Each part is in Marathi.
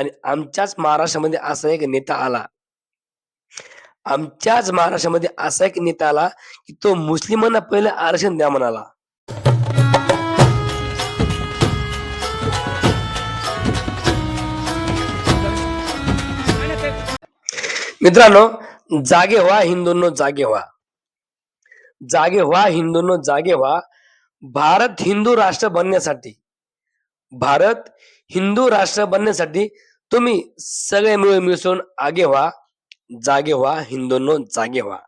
आणि आमच्याच महाराष्ट्रामध्ये असा एक नेता आला. आमच्याच महाराष्ट्रामध्ये असा एक नेता आला, की तो मुस्लिमांना पहिलं आरक्षण द्या म्हणाला. मित्रांनो, जागे व्हा हिंदूंनो, जागे व्हा. जागे व्हा हिंदूंनो, जागे व्हा. भारत हिंदू राष्ट्र बनण्यासाठी भारत हिंदू राष्ट्र बनण्यासाठी तुम्ही सगळे मिळून मिसळून आगे व्हा. जागे व्हा हिंदूंनो, जागे व्हा.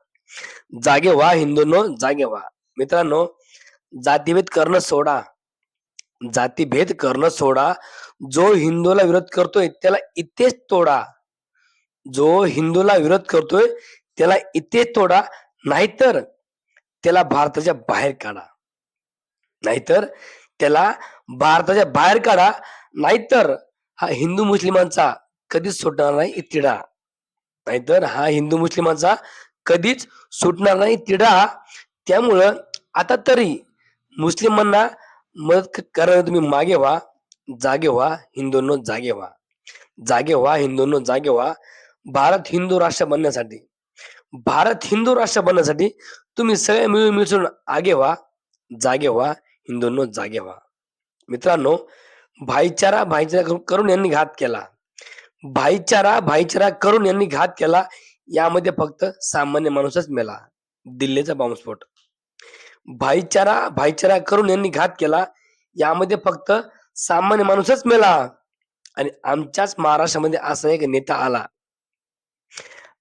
जागे व्हा हिंदूंनो, जागे व्हा. मित्रांनो, जातीभेद करणं सोडा. जातीभेद करणं सोडा. जो हिंदूला विरोध करतोय त्याला इथेच तोडा. जो हिंदूला विरोध करतोय त्याला इथे तोडा, नाहीतर त्याला भारताच्या बाहेर काढा. नाहीतर त्याला भारताच्या बाहेर काढा. नाहीतर हा हिंदू मुस्लिमांचा कधीच सुटणार नाही तिढा. नाहीतर हा हिंदू मुस्लिमांचा कधीच सुटणार नाही तिढा. त्यामुळं आता तरी मुस्लिमांना मदत करायला तुम्ही मागे व्हा. जागे व्हा हिंदूंनो, जागे व्हा. जागे व्हा हिंदूंनो, जागे व्हा. भारत हिंदू राष्ट्र बनण्यासाठी भारत हिंदू राष्ट्र बनण्यासाठी तुम्ही सगळे मिळून मिसळून आगे व्हा. जागे व्हा हिंदूंनो, जागे व्हा. मित्रांनो, भाईचारा भाईचारा करून यांनी घात केला. भाईचारा करून यांनी घात केला. यामध्ये फक्त सामान्य माणूसच मेला. दिल्लीचा बॉम्बस्फोट. भाईचारा करून यांनी घात केला. यामध्ये फक्त सामान्य माणूसच मेला. आणि आमच्याच महाराष्ट्रामध्ये असा एक नेता आला.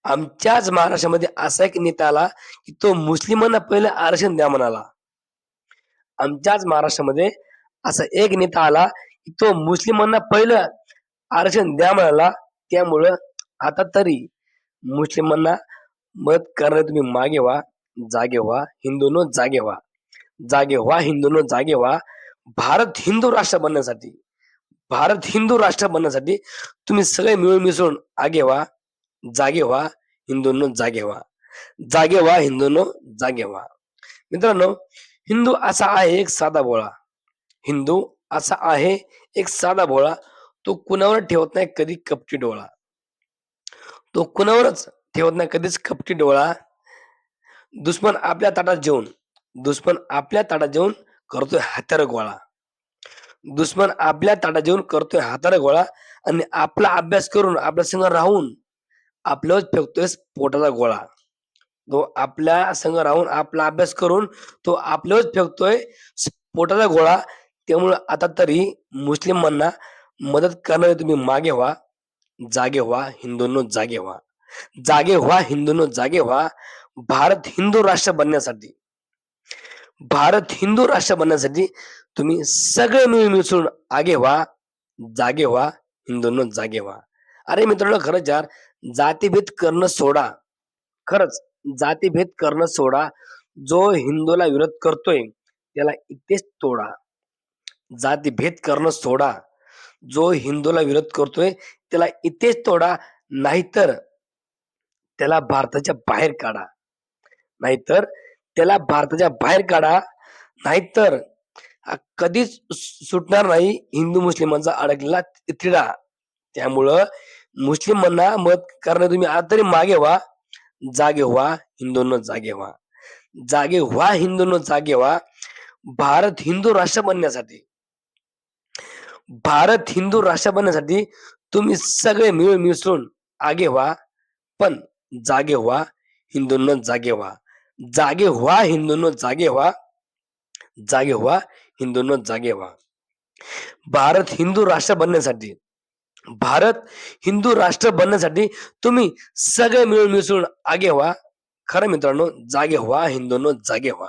आमच्याच महाराष्ट्रामध्ये असा एक नेता आला, की तो मुस्लिमांना पहिलं आरक्षण द्या म्हणाला. आमच्याच महाराष्ट्रामध्ये असा एक नेता आला, की तो मुस्लिमांना पहिलं आरक्षण द्या म्हणाला. त्यामुळं आता तरी मुस्लिमांना मदत करण्यात तुम्ही मागे व्हा. जागे व्हा हिंदूंनो, जागे व्हा. जागे व्हा हिंदूंनो, जागे व्हा. भारत हिंदू राष्ट्र बनण्यासाठी भारत हिंदू राष्ट्र बनण्यासाठी तुम्ही सगळे मिळून मिसळून आगे व्हा. जागे व्हा हिंदूंनो, जागे व्हा. जागे व्हा हिंदूंनो, जागे व्हा. मित्रांनो, हिंदू असा आहे एक साधा भोळा. हिंदू असा आहे एक साधा भोळा. तो कुणावर ठेवत नाही कधी कपटी डोळा. तो कुणावरच ठेवत नाही कधीच कपटी डोळा. दुश्मन आपल्या ताटात जेवून करतोय हातार गोळा. दुश्मन आपल्या ताटात जेवून करतोय हातार गोळा. आणि आपला अभ्यास करून आपल्या संग राहून आपल्यावर फेकतोय पोटाचा गोळा. तो आपल्या संग राहून आपला अभ्यास करून तो आपल्यावर फेकतोय पोटाचा गोळा. त्यामुळे आता तरी मुस्लिमांना मदत करणारे तुम्ही मागे व्हा. जागे व्हा हिंदूंनो, जागे व्हा. जागे व्हा हिंदूंनो, जागे व्हा. भारत हिंदू राष्ट्र बनण्यासाठी भारत हिंदू राष्ट्र बनण्यासाठी तुम्ही सगळे मिळून मिसळून आगे व्हा. जागे व्हा हिंदूंनो, जागे व्हा. अरे मित्रांनो, खरंच यार, जातीभेद करणं सोडा. खरंच जातीभेद करणं सोडा. जो हिंदूला विरोध करतोय त्याला इथेच तोडा. जातीभेद करणं सोडा. जो हिंदूला विरोध करतोय त्याला इथेच तोडा. नाहीतर त्याला भारताच्या बाहेर काढा. नाहीतर त्याला भारताच्या बाहेर काढा. नाहीतर हा कधीच सुटणार नाही हिंदू मुस्लिमांचा अडकलेला तिढा. त्यामुळं मुस्लिमांना मदत करणे तुम्ही आता तरी मागे व्हा. जागे व्हा हिंदूंनो, जागे व्हा. जागे व्हा हिंदूंनो, जागे व्हा. भारत हिंदू राष्ट्र बनण्यासाठी तुम्ही सगळे मिळून मिसळून आगे व्हा. पण जागे व्हा हिंदूंनो, जागे व्हा. जागे व्हा हिंदूंनो, जागे व्हा. जागे व्हा हिंदूंनो, जागे व्हा. भारत हिंदू राष्ट्र बनण्यासाठी तुम्ही सगळे मिळून मिसळून आगे व्हा. खरं मित्रांनो, जागे व्हा हिंदूंनो, जागे व्हा.